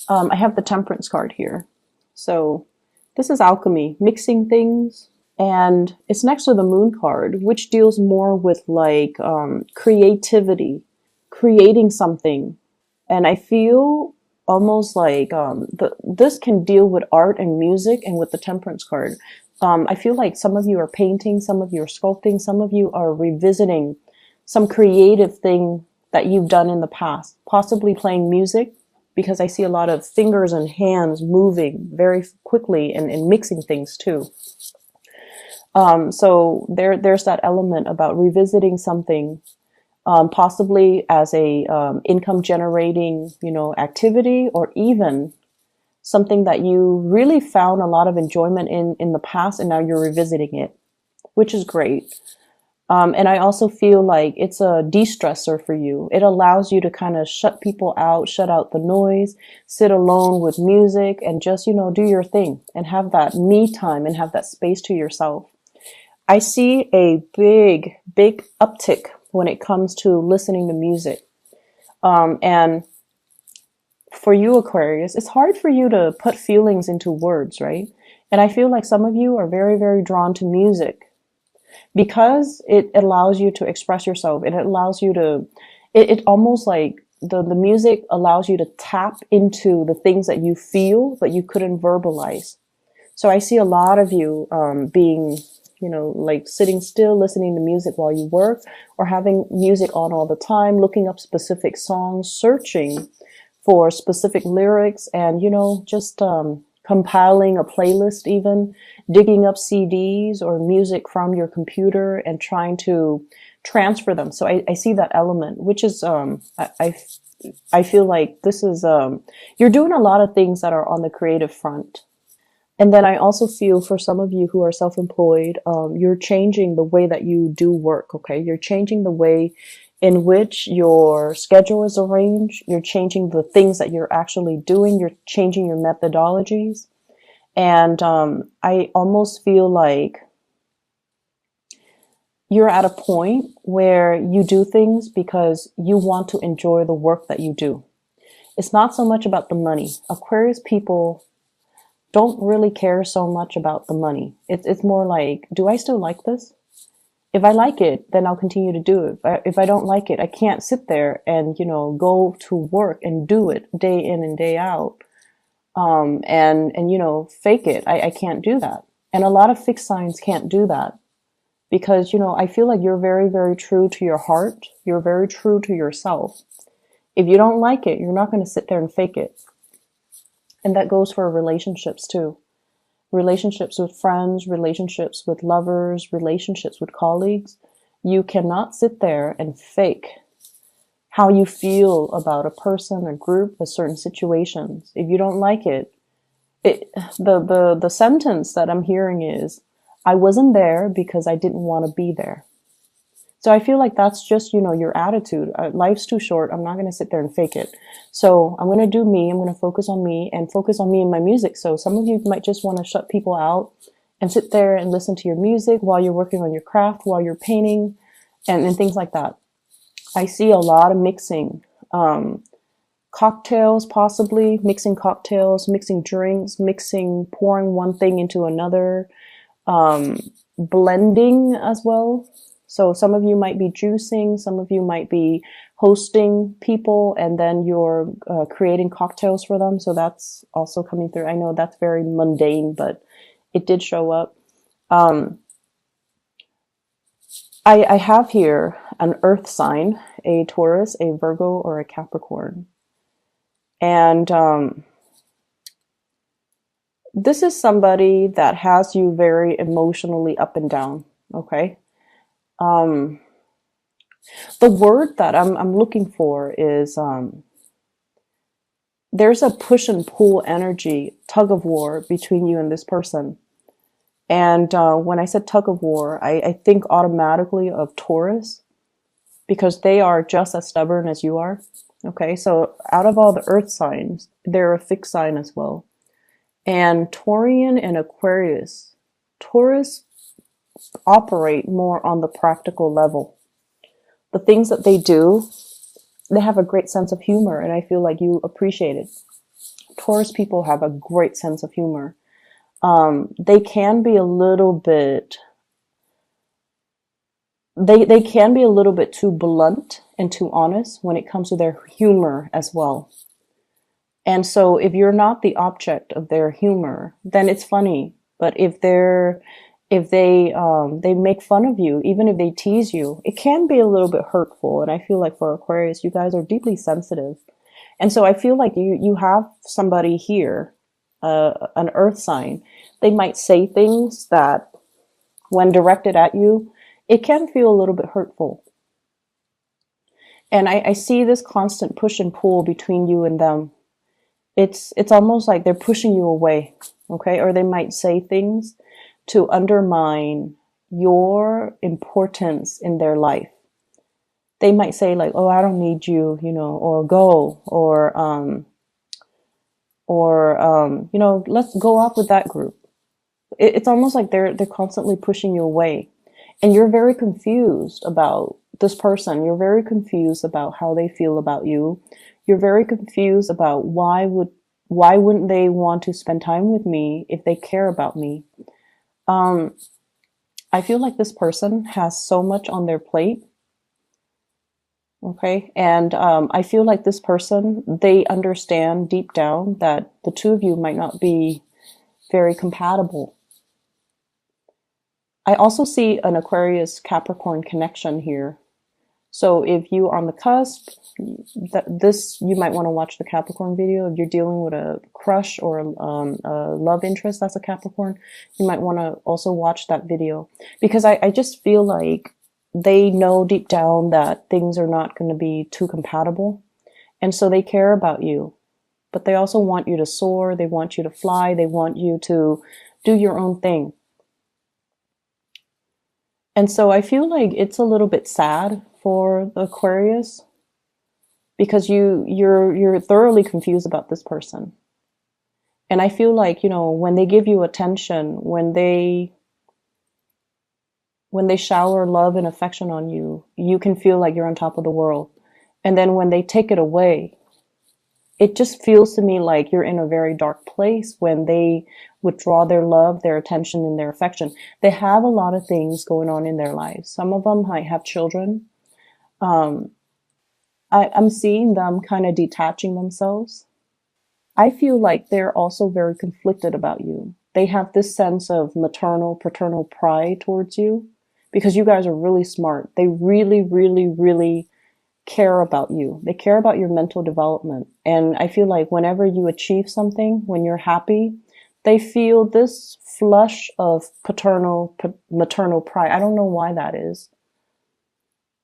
I have the Temperance card here. So this is alchemy, mixing things. And it's next to the Moon card, which deals more with like creativity, creating something. And I feel almost like this can deal with art and music, and with the Temperance card. I feel like some of you are painting, some of you are sculpting, some of you are revisiting some creative thing that you've done in the past, possibly playing music, because I see a lot of fingers and hands moving very quickly and mixing things too. So there's that element about revisiting something, possibly as a income generating, activity, or even something that you really found a lot of enjoyment in the past, and now you're revisiting it, which is great. And I also feel like it's a de-stressor for you. It allows you to kind of shut people out, shut out the noise, sit alone with music, and just, do your thing and have that me time and have that space to yourself. I see a big, big uptick when it comes to listening to music. And for you, Aquarius, it's hard for you to put feelings into words, right? And I feel like some of you are very, very drawn to music because it allows you to express yourself. It allows you to, it almost like the music allows you to tap into the things that you feel, but you couldn't verbalize. So I see a lot of you being, like sitting still, listening to music while you work, or having music on all the time, looking up specific songs, searching for specific lyrics, and, just compiling a playlist, even digging up CDs or music from your computer and trying to transfer them. So I see that element, which is, I feel like this is, you're doing a lot of things that are on the creative front. And then I also feel for some of you who are self-employed, you're changing the way that you do work, okay? You're changing the way in which your schedule is arranged. You're changing the things that you're actually doing. You're changing your methodologies. And I almost feel like you're at a point where you do things because you want to enjoy the work that you do. It's not so much about the money. Aquarius people don't really care so much about the money. It's more like, do I still like this? If I like it, then I'll continue to do it. If I don't like it, I can't sit there and, go to work and do it day in and day out. And fake it. I can't do that. And a lot of fixed signs can't do that because, I feel like you're very, very true to your heart. You're very true to yourself. If you don't like it, you're not going to sit there and fake it. And that goes for relationships too. Relationships with friends, relationships with lovers, relationships with colleagues. You cannot sit there and fake how you feel about a person, a group, a certain situations. If you don't like it, the sentence that I'm hearing is, I wasn't there because I didn't want to be there. So I feel like that's just, your attitude. Life's too short. I'm not going to sit there and fake it. So I'm going to do me. I'm going to focus on me and focus on me and my music. So some of you might just want to shut people out and sit there and listen to your music while you're working on your craft, while you're painting and things like that. I see a lot of mixing, cocktails, possibly mixing cocktails, mixing drinks, pouring one thing into another, blending as well. So some of you might be juicing, some of you might be hosting people, and then you're creating cocktails for them. So that's also coming through. I know that's very mundane, but it did show up. I have here an earth sign, a Taurus, a Virgo, or a Capricorn. And this is somebody that has you very emotionally up and down, okay? The word that I'm looking for is, there's a push and pull energy, tug of war between you and this person. And when I said tug of war, I think automatically of Taurus because they are just as stubborn as you are. Okay, so out of all the earth signs, they're a fixed sign as well. And Taurian and Aquarius, Taurus operate more on the practical level. The things that they do, they have a great sense of humor, and I feel like you appreciate it. Taurus people have a great sense of humor. They can be a little bit, they can be a little bit too blunt and too honest when it comes to their humor as well. And so if you're not the object of their humor, then it's funny. But if they make fun of you, even if they tease you, it can be a little bit hurtful. And I feel like for Aquarius, you guys are deeply sensitive. And so I feel like you have somebody here, an earth sign. They might say things that when directed at you, it can feel a little bit hurtful. And I see this constant push and pull between you and them. It's almost like they're pushing you away, okay? Or they might say things to undermine your importance in their life. They might say like, "Oh, I don't need you," you know, or "Go," or you know, "Let's go out with that group." It's almost like they're constantly pushing you away, and you're very confused about this person. You're very confused about how they feel about you. You're very confused about why wouldn't they want to spend time with me if they care about me? I feel like this person has so much on their plate. Okay. And I feel like this person, they understand deep down that the two of you might not be very compatible. I also see an Aquarius Capricorn connection here. So if you are on the cusp, you might want to watch the Capricorn video. If you're dealing with a crush or a love interest that's a Capricorn, you might want to also watch that video, because I just feel like they know deep down that things are not going to be too compatible. And so they care about you, but they also want you to soar. They want you to fly. They want you to do your own thing. And so I feel like it's a little bit sad for the Aquarius, because you're thoroughly confused about this person. And I feel like, you know, when they give you attention, when they shower love and affection on you, you can feel like you're on top of the world. And then when they take it away, it just feels to me like you're in a very dark place when they withdraw their love, their attention, and their affection. They have a lot of things going on in their lives. Some of them might have children. I'm seeing them kind of detaching themselves. I feel like they're also very conflicted about you. They have this sense of maternal, paternal pride towards you, because you guys are really smart. They really, really, really care about you. They care about your mental development. And I feel like whenever you achieve something, when you're happy, they feel this flush of maternal pride. I don't know why that is.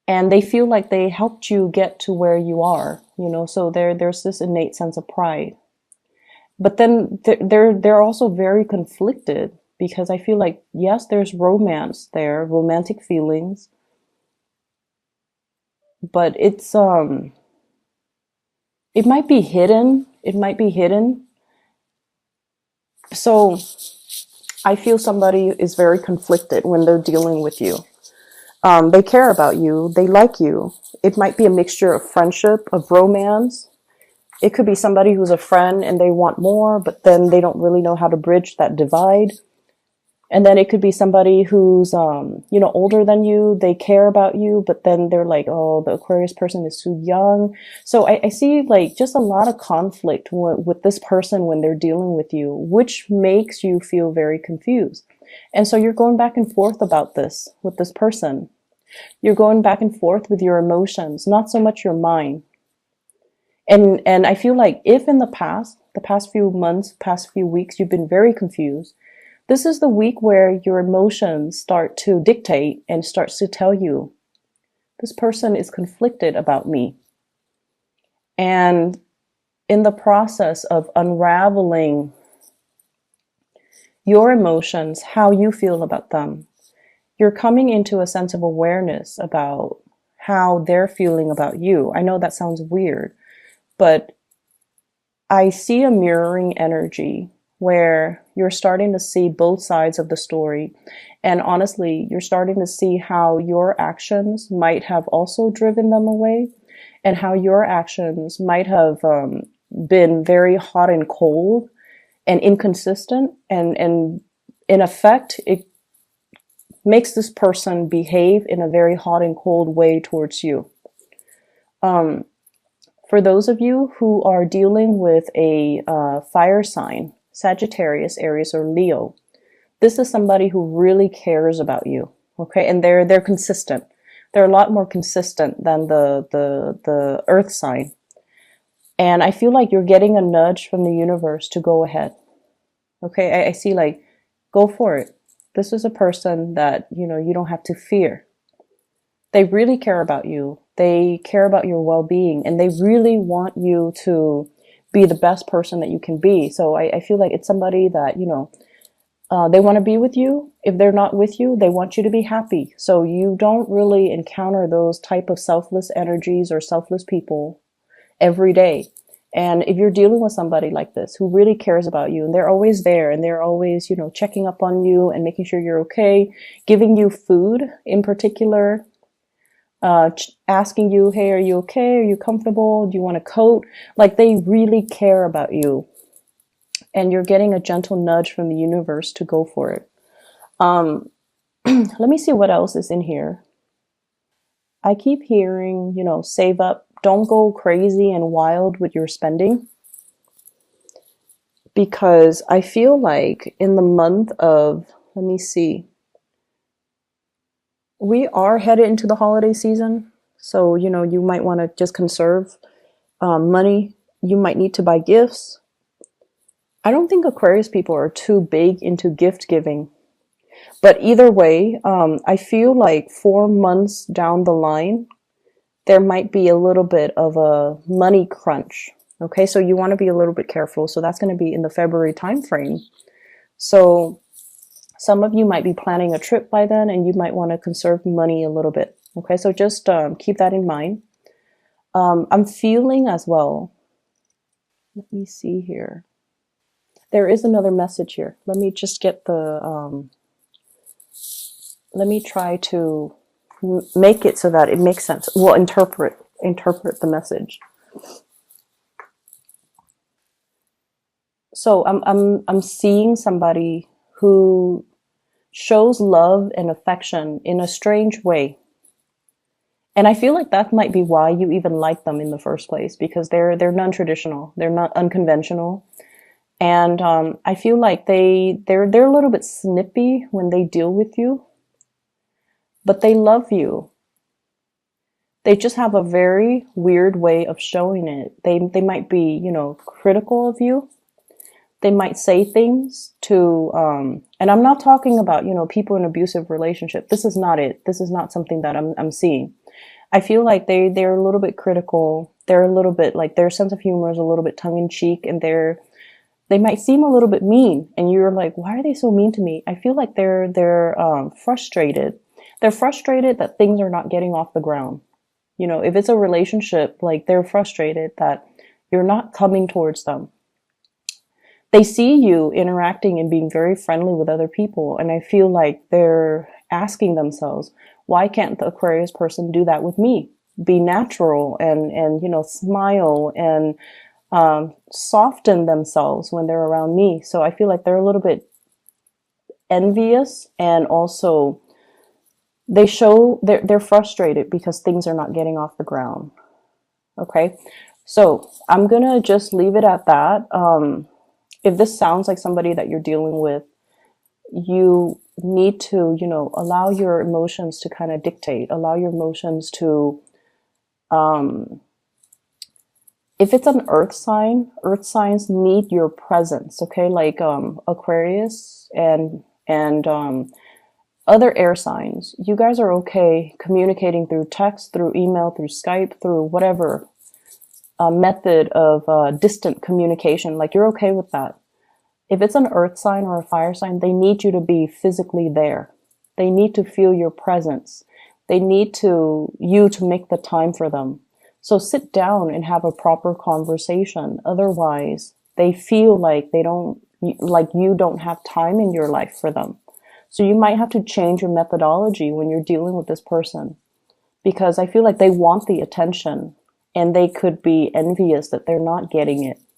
And they feel like they helped you get to where you are, you know, so there's this innate sense of pride. But then they're also very conflicted, because I feel like, yes, there's romance there, romantic feelings, but it might be hidden. It might be hidden. So I feel somebody is very conflicted when they're dealing with you. They care about you. They like you. It might be a mixture of friendship, of romance. It could be somebody who's a friend and they want more, but then they don't really know how to bridge that divide. And then it could be somebody who's, you know, older than you. They care about you, but then they're like, oh, the Aquarius person is too young. So I see like just a lot of conflict with this person when they're dealing with you, which makes you feel very confused. And so you're going back and forth about this with this person. You're going back and forth with your emotions, not so much your mind. And I feel like if in the past few months, past few weeks, you've been very confused, this is the week where your emotions start to dictate and starts to tell you, this person is conflicted about me. And in the process of unraveling your emotions, how you feel about them, you're coming into a sense of awareness about how they're feeling about you. I know that sounds weird, but I see a mirroring energy where you're starting to see both sides of the story. And honestly, you're starting to see how your actions might have also driven them away, and how your actions might have been very hot and cold and inconsistent, and in effect, it makes this person behave in a very hot and cold way towards you. For those of you who are dealing with a fire sign, Sagittarius, Aries, or Leo, this is somebody who really cares about you. Okay, and they're consistent. They're a lot more consistent than the Earth sign. And I feel like you're getting a nudge from the universe to go ahead. Okay, I see, like, go for it. This is a person that, you know, you don't have to fear. They really care about you. They care about your well-being, and they really want you to be the best person that you can be. So I feel like it's somebody that, you know, they want to be with you. If they're not with you, they want you to be happy. So you don't really encounter those type of selfless energies or selfless people every day. And if you're dealing with somebody like this who really cares about you, and they're always there, and they're always, you know, checking up on you and making sure you're okay, giving you food in particular, asking you, hey, are you okay? Are you comfortable? Do you want a coat? Like, they really care about you. And you're getting a gentle nudge from the universe to go for it. Let me see what else is in here. I keep hearing, you know, save up. Don't go crazy and wild with your spending. Because I feel like in the month of, let me see, we are headed into the holiday season. So, you know, you might want to just conserve money. You might need to buy gifts. I don't think Aquarius people are too big into gift giving. But either way, I feel like 4 months down the line, there might be a little bit of a money crunch. Okay, so you want to be a little bit careful. So that's going to be in the February timeframe. So some of you might be planning a trip by then, and you might want to conserve money a little bit. Okay, so just keep that in mind. I'm feeling as well. Let me see here. There is another message here. Let me just get the, let me try to make it so that it makes sense. We'll interpret the message. So I'm seeing somebody who shows love and affection in a strange way. And I feel like that might be why you even like them in the first place, because they're non-traditional. They're not unconventional. And I feel like they're a little bit snippy when they deal with you, but they love you. They just have a very weird way of showing it. They might be, you know, critical of you. They might say things to, and I'm not talking about, you know, people in abusive relationship. This is not it. This is not something that I'm seeing. I feel like they're a little bit critical. They're a little bit like, their sense of humor is a little bit tongue in cheek, and they might seem a little bit mean, and you're like, why are they so mean to me? I feel like they're frustrated. They're frustrated that things are not getting off the ground. You know, if it's a relationship, like, they're frustrated that you're not coming towards them. They see you interacting and being very friendly with other people, and I feel like they're asking themselves, why can't the Aquarius person do that with me? Be natural and you know, smile and soften themselves when they're around me. So I feel like they're a little bit envious, and also they show they're frustrated because things are not getting off the ground. Okay, so I'm gonna just leave it at that. If this sounds like somebody that you're dealing with, you need to, you know, allow your emotions to kind of dictate, allow your emotions to, if it's an earth signs need your presence. Okay. Like, Aquarius and other air signs, you guys are okay communicating through text, through email, through Skype, through whatever method of distant communication. Like, you're okay with that. If it's an earth sign or a fire sign, they need you to be physically there. They need to feel your presence. They need you to make the time for them. So sit down and have a proper conversation. Otherwise, they feel like you don't have time in your life for them. So you might have to change your methodology when you're dealing with this person, because I feel like they want the attention. and they could be envious that they're not getting it.